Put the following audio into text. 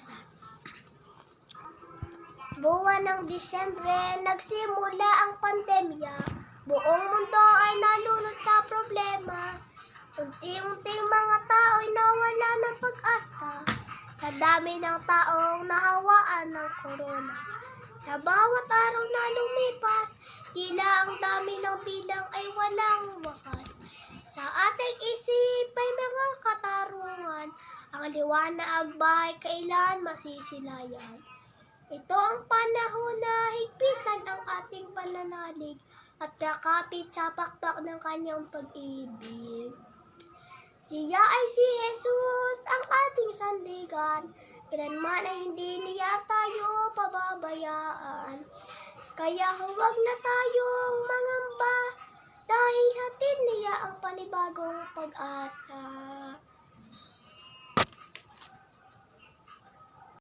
pag-asa. Buwan ng Disyembre, nagsimula ang pandemya. Buong mundo ay nalunod sa problema. Unti-unting mga tao ay nawala ng pag-asa sa dami ng taong nahawaan ng corona. Sa bawat araw na lumipas, tila ang dami ng bilang ay walang wakas. Sa ating isip ay mga katarungan, ang liwanag ba ay kailan masisilayan? Ito ang panahon na higpitan ang ating pananalig at kakapit sa pakpak ng kanyang pag-ibig. Siya ay si Jesus, ang ating sandigan. Kailanman ay hindi niya tayo pababayaan. Kaya huwag na tayong mangamba dahil hatid niya ang panibagong pag-asa.